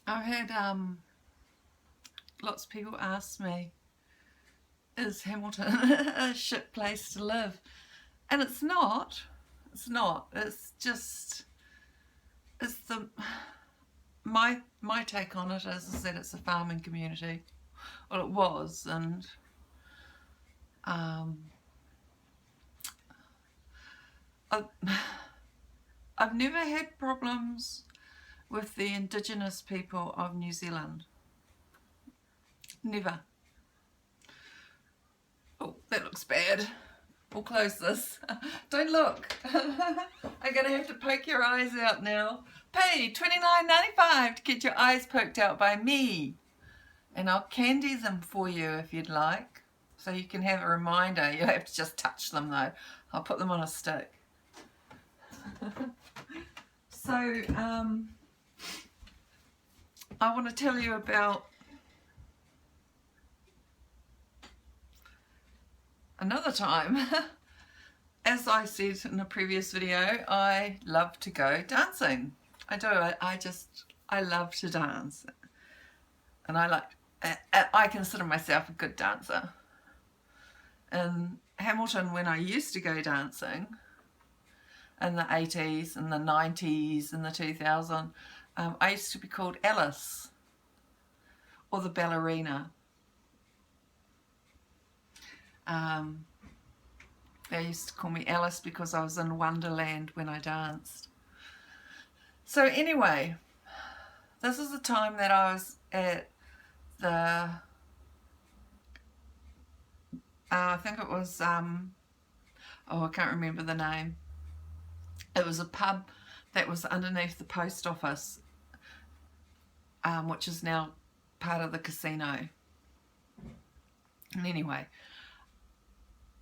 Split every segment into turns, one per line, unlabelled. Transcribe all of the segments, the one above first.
I've had lots of people ask me, is Hamilton a shit place to live? And it's not. It's not. It's just, it's the, my take on it is that it's a farming community. Well, it was, and um, I've, I've never had problems with the Indigenous people of New Zealand. Never. Oh, that looks bad. We'll close this. Don't look. I'm going to have to poke your eyes out now. Pay $29.95 to get your eyes poked out by me. And I'll candy them for you if you'd like. So you can have a reminder. You'll have to just touch them though. I'll put them on a stick. So, I want to tell you about another time. As I said in a previous video, I love to go dancing. I do. I love to dance. And I consider myself a good dancer. In Hamilton, when I used to go dancing in the 80s and the 90s and the 2000s, I used to be called Alice, or the ballerina. They used to call me Alice because I was in Wonderland when I danced. So anyway, this is the time that I was at the, I think it was, oh, I can't remember the name. It was a pub that was underneath the post office, which is now part of the casino. And anyway,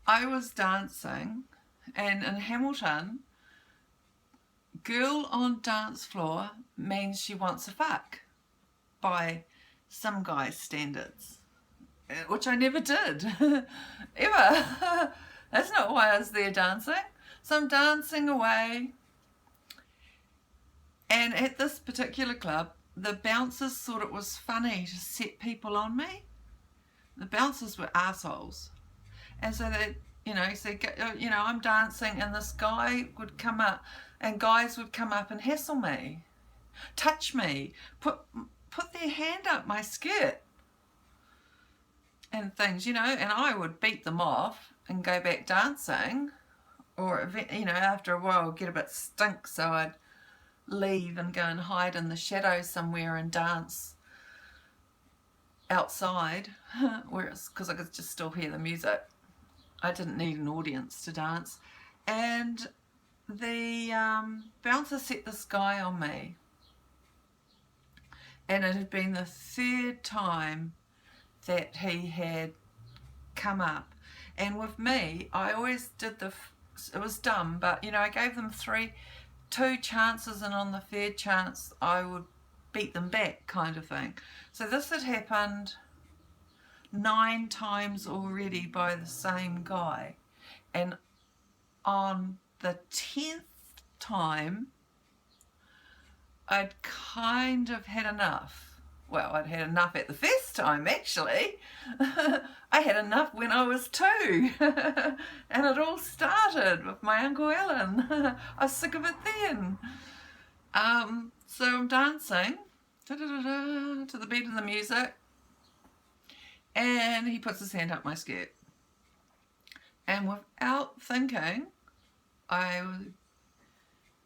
I was dancing, and in Hamilton, girl on dance floor means she wants a fuck by some guy's standards, which I never did, ever. That's not why I was there dancing. So I'm dancing away, and at this particular club, the bouncers thought it was funny to set people on me. The bouncers were assholes. And so they, I'm dancing, and this guy would come up, and guys would come up and hassle me, touch me, put their hand up my skirt and things, and I would beat them off and go back dancing, or, after a while I'd get a bit stink, so I'd leave and go and hide in the shadows somewhere and dance outside, because I could just still hear the music. I didn't need an audience to dance. And the bouncer set this guy on me. And it had been the third time that he had come up. And with me, I always did it was dumb, but I gave them two chances, and on the third chance I would beat them back, kind of thing. So this had happened 9 times already by the same guy, and on the 10th time I'd kind of had enough. Well, I'd had enough at the first time, actually. I had enough when I was 2 and it all started with my Uncle Alan. I was sick of it then. So I'm dancing to the beat of the music, and he puts his hand up my skirt, and without thinking, I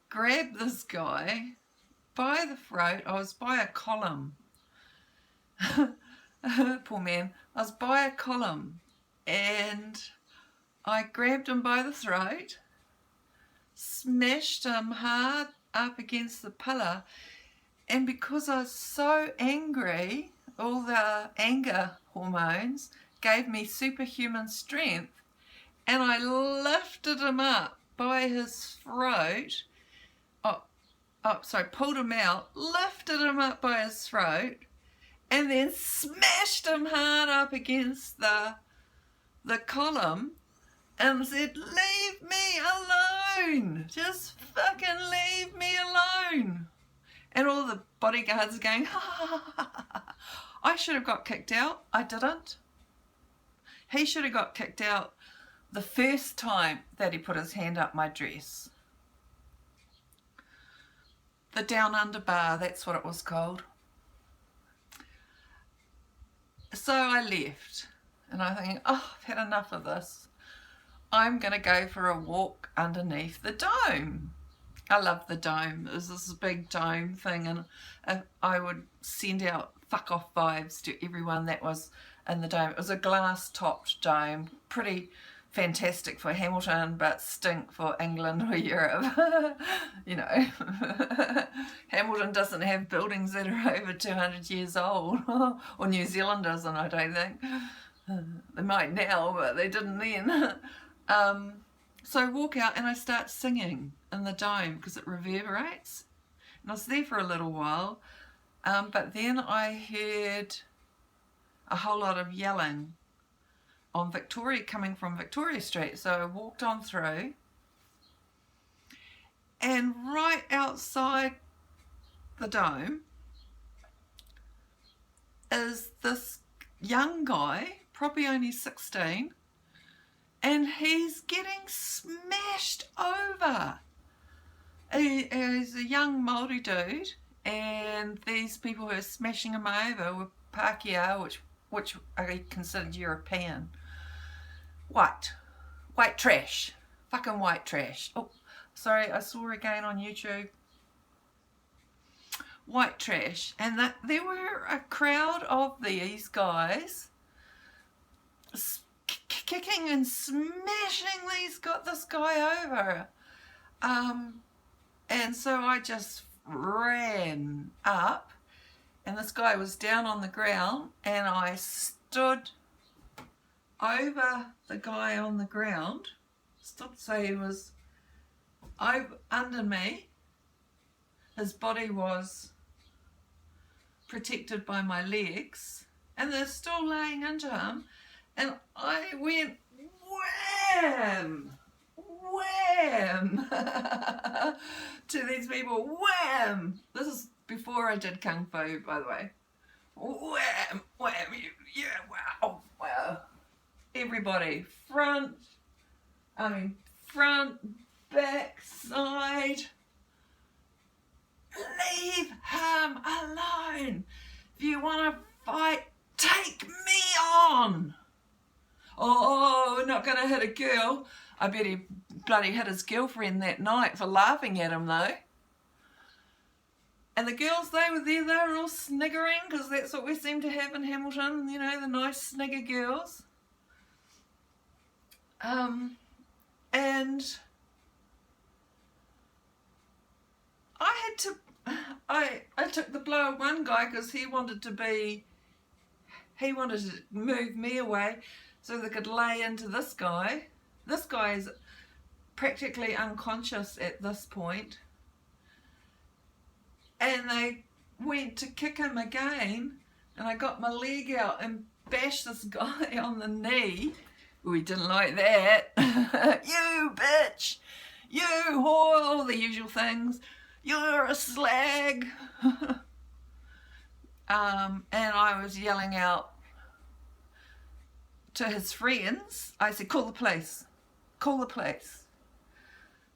grabbed this guy by the throat. I was by a column. Poor man. I was by a column, and I grabbed him by the throat, smashed him hard up against the pillar, and because I was so angry, all the anger hormones gave me superhuman strength, and I lifted him up by his throat. Pulled him out, lifted him up by his throat, and then smashed him hard up against the column and said, "Leave me alone, just fucking leave me alone." And all the bodyguards are going, I should have got kicked out. I didn't. He should have got kicked out the first time that he put his hand up my dress. The Down Under bar, that's what it was called. So I left, and I think, oh, I've had enough of this. I'm going to go for a walk underneath the dome. I love the dome. It was this big dome thing, and I would send out fuck off vibes to everyone that was in the dome. It was a glass topped dome, pretty fantastic for Hamilton, but stink for England or Europe. You know, Hamilton doesn't have buildings that are over 200 years old, or New Zealand doesn't, I don't think. They might now, but they didn't then. So I walk out and I start singing in the dome because it reverberates. And I was there for a little while, but then I heard a whole lot of yelling on Victoria, coming from Victoria Street. So I walked on through, and right outside the dome is this young guy, probably only 16, and he's getting smashed over. He's a young Māori dude, and these people who are smashing him over were Pākehā, which are considered European. White trash, fucking white trash. Oh, sorry, I saw again on YouTube. White trash, and that there were a crowd of these guys kicking and smashing this guy over, and so I just ran up, and this guy was down on the ground, and I stood over the guy on the ground, so he was under me. His body was protected by my legs, and they're still laying into him, and I went wham, wham to these people, wham. This is before I did Kung Fu, by the way. Wham, wham, yeah, wow, wow. Everybody, front, back, side. Leave him alone. If you want to fight, take me on. Oh, we're not going to hit a girl. I bet he bloody hit his girlfriend that night for laughing at him, though. And the girls, they were there, they were all sniggering, because that's what we seem to have in Hamilton, you know, the nice snigger girls. And I took the blow of one guy because he wanted to move me away so they could lay into this guy. This guy is practically unconscious at this point. And they went to kick him again, and I got my leg out and bashed this guy on the knee. We didn't like that. You bitch, you whore, all the usual things. You're a slag. And I was yelling out to his friends. I said, call the police, call the police.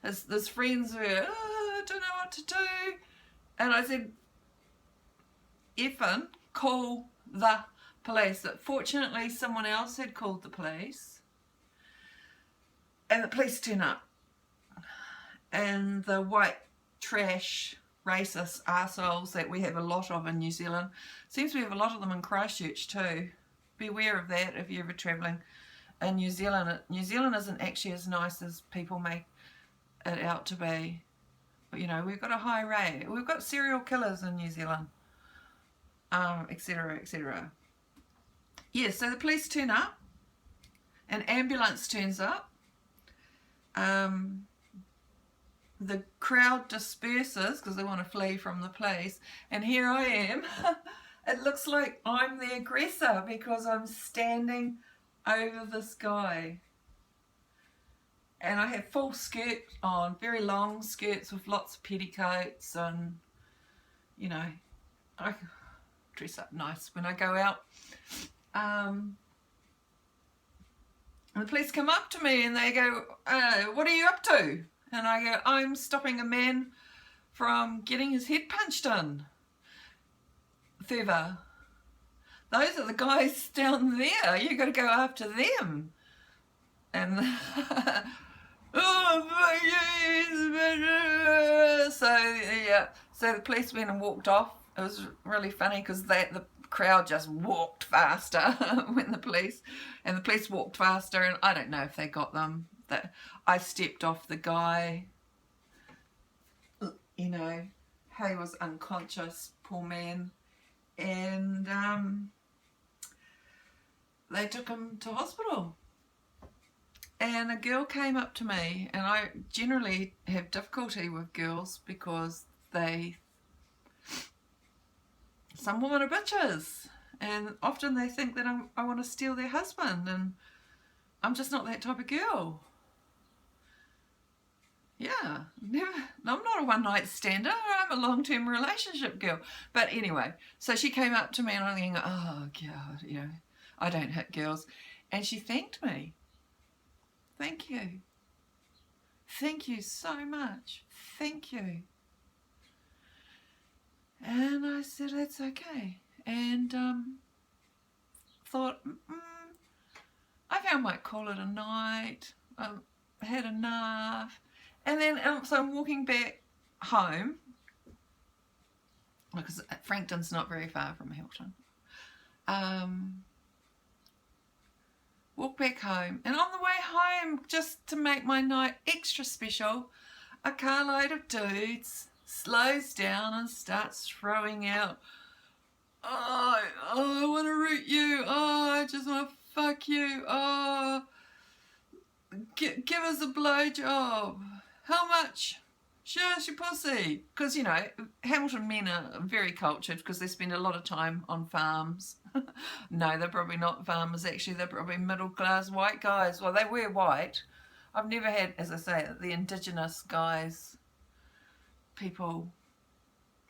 His friends were, oh, I don't know what to do. And I said, effing call the police. But fortunately, someone else had called the police. And the police turn up. And the white trash, racist arseholes that we have a lot of in New Zealand. Seems we have a lot of them in Christchurch too. Beware of that if you're ever travelling in New Zealand. New Zealand isn't actually as nice as people make it out to be. You know, we've got a high rate. We've got serial killers in New Zealand, etc., etc. Yeah, so the police turn up, an ambulance turns up, the crowd disperses because they want to flee from the place, and here I am. It looks like I'm the aggressor because I'm standing over this guy. And I have full skirt on, very long skirts with lots of petticoats, and you know, I dress up nice when I go out. And the police come up to me and they go, what are you up to? And I go, I'm stopping a man from getting his head punched in. Further, those are the guys down there. You got to go after them. And so the police went and walked off. It was really funny because the crowd just walked faster when the police walked faster, and I don't know if they got them. That I stepped off the guy. You know, he was unconscious, poor man, and they took him to hospital. And a girl came up to me, and I generally have difficulty with girls because some women are bitches, and often they think that I want to steal their husband, and I'm just not that type of girl. Yeah, I'm not a one-night stander. I'm a long-term relationship girl. But anyway, so she came up to me, and I'm thinking, oh God, you know, I don't hit girls. And she thanked me. Thank you. Thank you so much. Thank you. And I said, that's okay. And thought, I think I might call it a night. I had enough. And then, so I'm walking back home, because Frankton's not very far from Hamilton. Walk back home, and on the way home, just to make my night extra special, a carload of dudes slows down and starts throwing out, oh, I want to root you, oh, I just want to fuck you, oh, give us a blowjob. How much? Show us your pussy. Because, you know, Hamilton men are very cultured because they spend a lot of time on farms. No, they're probably not farmers, actually. They're probably middle-class white guys. Well, they were white. I've never had, as I say, the indigenous guys, people,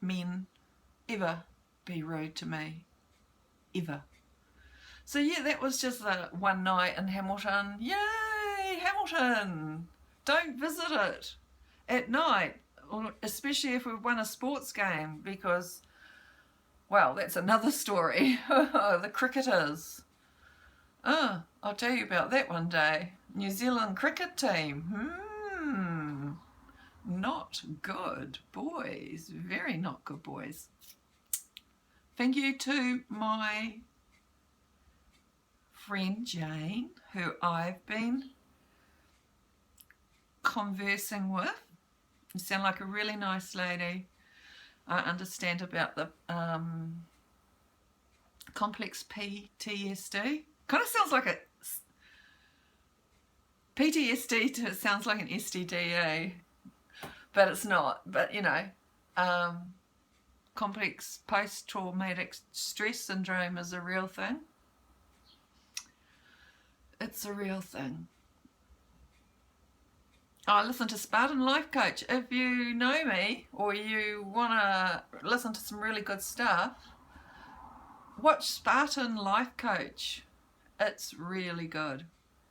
men, ever be rude to me. Ever. So, yeah, that was just the one night in Hamilton. Yay, Hamilton! Don't visit it at night, especially if we've won a sports game, because, well, that's another story. The cricketers. Oh, I'll tell you about that one day. New Zealand cricket team. Not good boys. Very not good boys. Thank you to my friend Jane, who I've been conversing with. You sound like a really nice lady. I understand about the complex PTSD. Kind of sounds like a PTSD. Sounds like an STD, but it's not. But you know, complex post-traumatic stress syndrome is a real thing. It's a real thing. I listen to Spartan Life Coach. If you know me or you want to listen to some really good stuff, watch Spartan Life Coach. It's really good.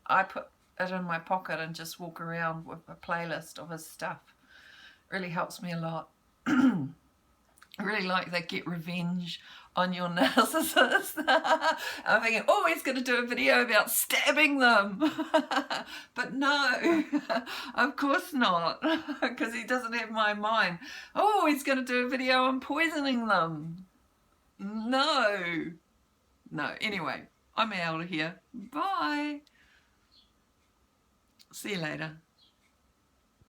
I put it in my pocket and just walk around with a playlist of his stuff. It really helps me a lot. I really like that get revenge on your narcissist. I'm thinking, oh, he's going to do a video about stabbing them. But no, of course not, because he doesn't have my mind. Oh, he's going to do a video on poisoning them. No. No, anyway, I'm out of here. Bye. See you later.